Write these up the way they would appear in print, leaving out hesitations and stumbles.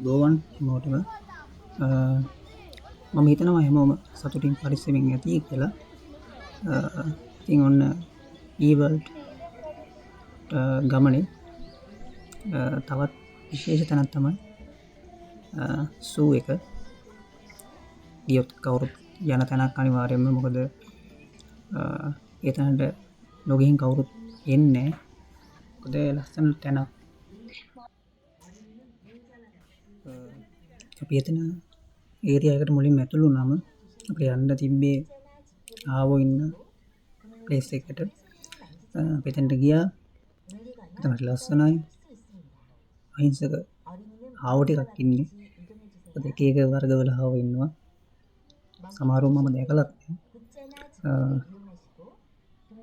ගෝවන් හැමෝටම මම හිතනවා හැමෝම සතුටින් පරිස්සමින් ඇති කියලා. ඉතින් ඔන්න ඊවල්ට් ගමනේ තවත් විශේෂ තැනක් තමයි සූ එක. ගියොත් කවුරුත් යන තැනක් අනිවාර්යයෙන්ම. මොකද ඒ තැනට නොගිහින් කවුරුත් එන්නේ නැහැ. මොකද ලස්සන තැනක්. අපි එතන ඒරියා එකට මුලින්ම ඇතුළු වුණාම අපිට යන්න තිබ්බේ ආවෝ ඉන්න ප්ලේස් එකට. අපි එතනට ගියා. එතන ලස්සනයි. අහිංසක ආවෝ ටිකක් ඉන්නේ. මොකද එක එක වර්ගවල ආවෝ ඉන්නවා. සමහරව මම දැකලත් නැහැ.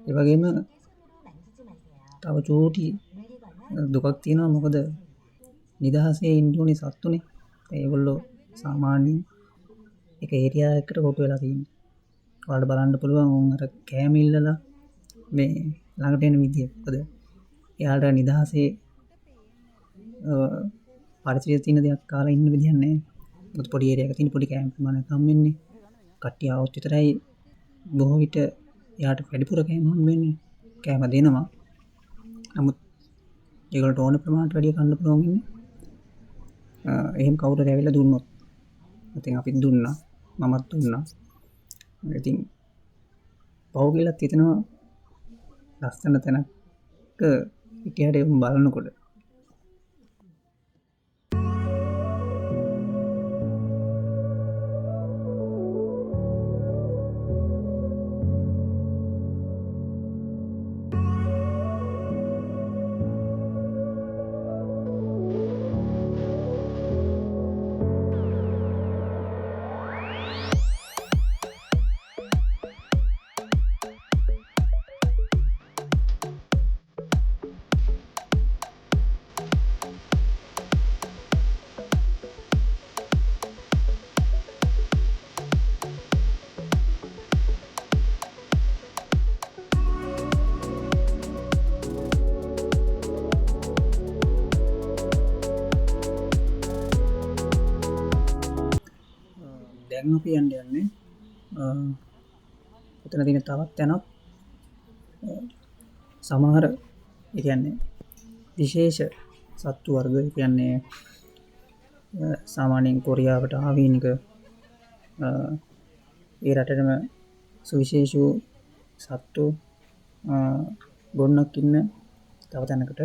ඒ වගේම තව චූටි දුකක් තියෙනවා. මොකද නිදහසේ ඉන්න ඕනේ සත්තුනේ. ඒගොල්ලෝ සාමාන්‍යයෙන් එක ඒරියා එකකට කොටු වෙලා තියෙනවා. ඔයාලට බලන්න පුළුවන් උන් අර කෑම ඉල්ලලා මේ ළඟට එන විදිය. මොකද එයාලට නිදහසේ පරිසරයේ තියෙන දේක් කාලා ඉන්න විදියක් නැහැ. මොකද පොඩි ඒරියා එකක තියෙන පොඩි කෑම ප්‍රමාණයක් හම් වෙන්නේ. කට්ටිය આવොත් විතරයි බොහෝ විට එයාට වැඩිපුර කෑම හම් වෙන්නේ. කෑම දෙනවා. නමුත් ඒගොල්ලන්ට ඕන ප්‍රමාණයට වැඩිය කන්න පුළුවන් ඉන්නේ. එහෙම කවුරුද ඇවිල්ලා දුන්නොත්. ඉතින් අපිත් දුන්නා. මමත් දුන්නා. ඉතින් පව් කියලාත් හිතනවා ලස්සන තැනක හිටියට ඒක බලනකොට. දැන් අපි යන්නේ එතන තියෙන තවත් තැනක්. සමහර ඒ කියන්නේ විශේෂ සත්තු වර්ග කියන්නේ සාමාන්‍යයෙන් කොරියාවට ආවේනික ඒ රටේම සුවිශේෂ වූ සත්තු ගොන්නක් ඉන්න තව තැනකට.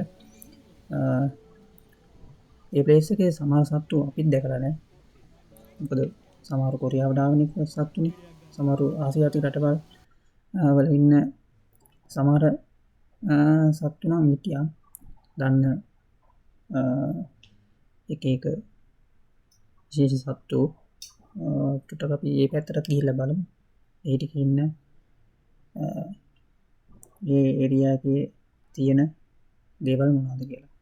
ඒ ප්ලේස් එකේ සමහර සත්තු අපිත් දැකලා නැහැ. මොකද සමහර කොරියාවට ආවේනික සත්තුනේ. සමහර ආසියාතික රටවල් වල ඉන්න සමහර සත්තු නම් හිටියා. දන්න එක එක විශේෂ සත්තු ටිකක් අපි මේ පැත්තට ගිහිල්ලා බලමු. ඒ ටික ඉන්න ඒ ඒරියා එකේ තියෙන දේවල් මොනවද කියලා.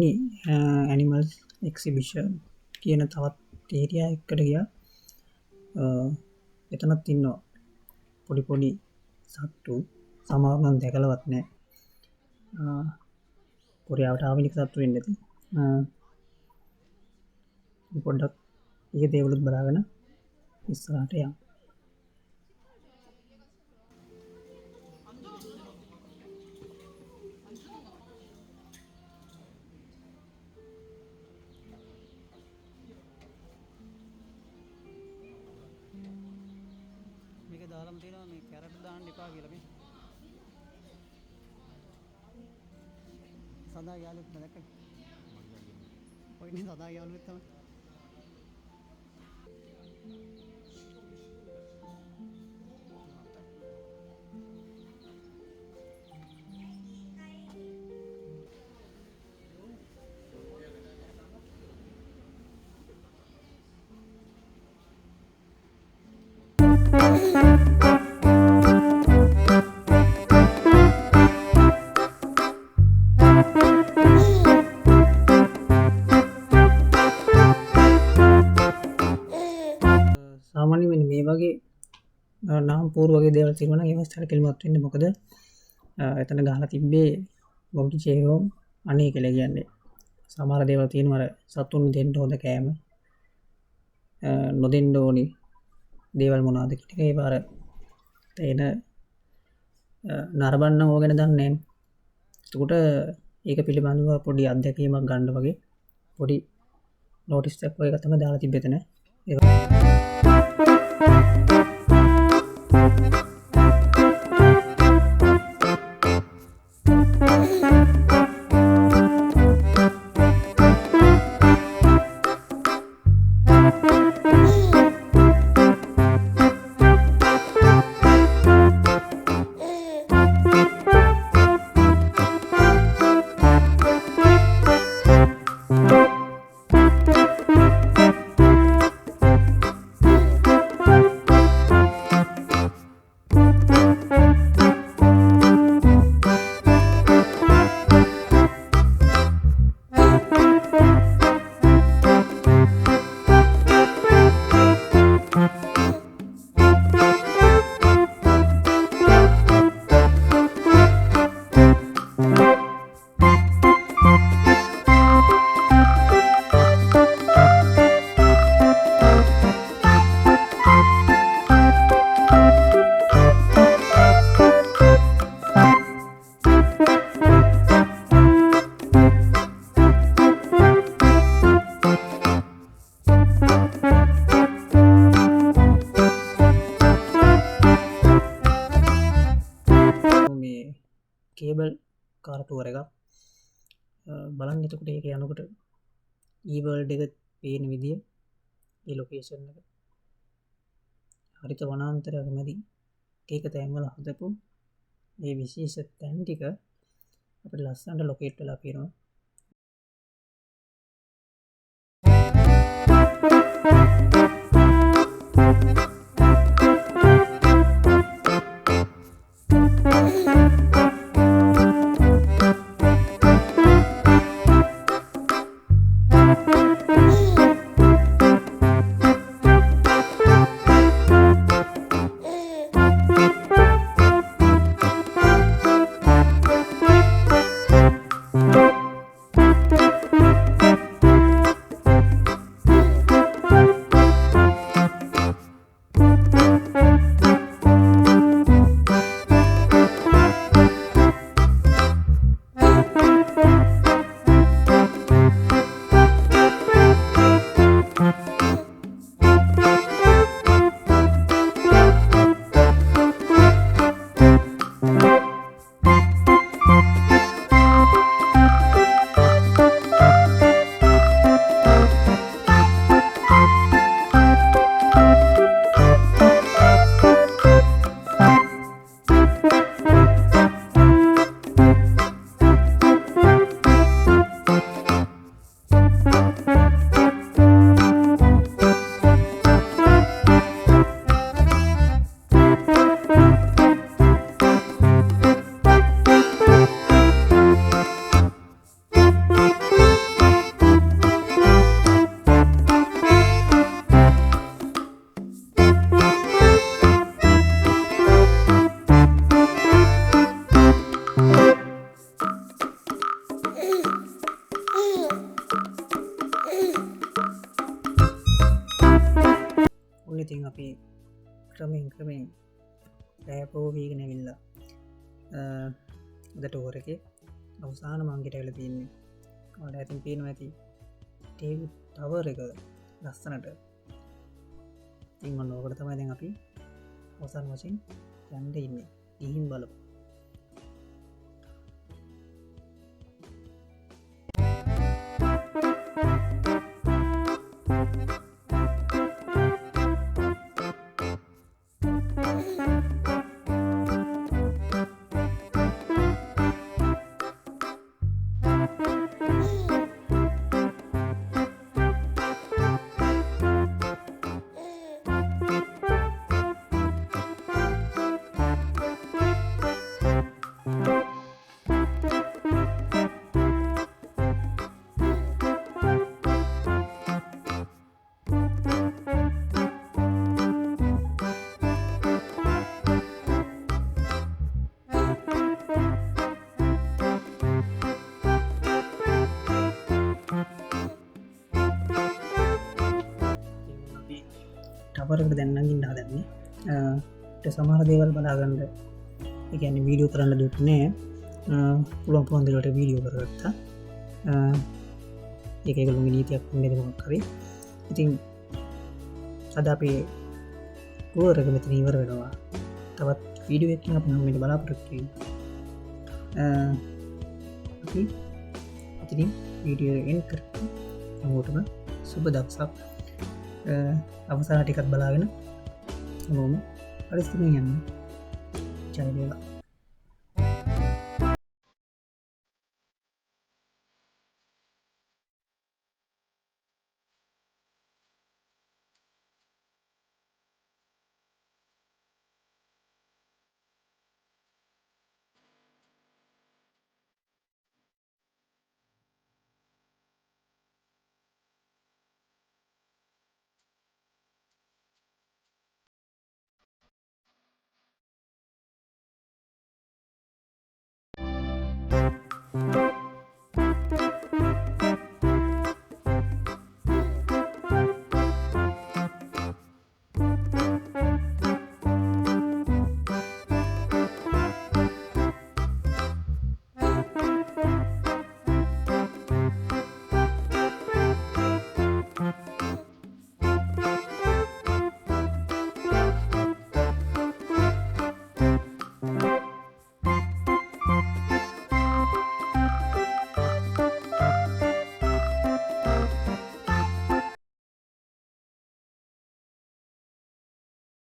පොඩිපොඩි ඇනිමල්ස් එක්සිබිෂන් කියන තවත් ඒරියා එකට ගියා. එතනත් ඉන්නවා පොඩිපොඩි සත්තු සමහරනම් දැකලවත් නෑ. කොරියාවට ආවෙනික සත්තු වෙන්න ඇති. පොඩ්ඩක් ඒක දේවලුත් බලාගෙන ඉස්සරහට යමු. මේක දාලම තියෙනවා මේ කැරට් දාන්න එපා කියලා මේ. සදා යාළුවෙක් නැදක. ඔය නේ සදා යාළුවෙක් තමයි. සාමාන්‍යයෙන් මෙන්න මේ වගේ නාම පූර්ව වගේ දේවල් තිබුණා නම් ඒවත් සැලකිලිමත් වෙන්න. මොකද එතන ගහලා තිබ්බේ බොග්ගි චේහෝ අනේ කියලා කියන්නේ. සමහර දේවල් තියෙනවා අර සතුන් දෙන්න හොඳ කෑම නොදෙන්න ඕනි දේවල් මොනවද කියන එක. ඒ පාර එන නරඹන්න ඕක ගැන දන්නේ නැහැ. එතකොට ඒක පිළිබඳව පොඩි අත්දැකීමක් ගන්න වගේ පොඩි නෝටිස් එකක් වගේ තමයි දාලා තිබ්බේ එතන. කේබල් කාර් ටුවර් එකක් බලන්න. එතකොට ඒක යනකොට ඊවර්ල්ඩ් එක පේන විදිය, ඒ ලොකේෂන් එක හරිත වනාන්තරයක් මැදි ඒක තැන්වල හදපු මේ විශේෂ තැන් ටික අපිට ලස්සනට ලොකේට් වෙලා පේනවා. ඔන්න ඉතින් අපි ක්‍රමයෙන් රෑපෝ වීගෙන විල්ලා දට ඕර එක අවසාන මංගිට ඇල තියන්නේ ට ඇතින් පේනවා ඇති ටේව් ටවර් එක ලස්සනට තිං ඔන්න ඕකට තමයි දැන් අපි අවසන් වශයෙන් යන්ට ඉන්න ගිහිම් බලපු ටවරකට දැන්නගින් දාදන්නේ සමහර දේවල් බලාගන්නඩ එකන්න වීඩියෝ කරන්න දුටනෑ පුළොන් පොන්දලට වීඩියෝ කරගත්තා ඒකකළු නීතියක් මෙදමක් කරේ ඉතින් අද අපේ පුවරක මෙතන ඉවර වෙනවා තවත් වීඩියෝ එක් අප නමට බලාපොරොත්තුවී අපි ඉතින් වීඩියෝ එන් කර හැමෝටම සුබ දක්සක් අවසාන ටිකත් බලාගෙන හොම පරිස්තිම යන්න ජයවේලා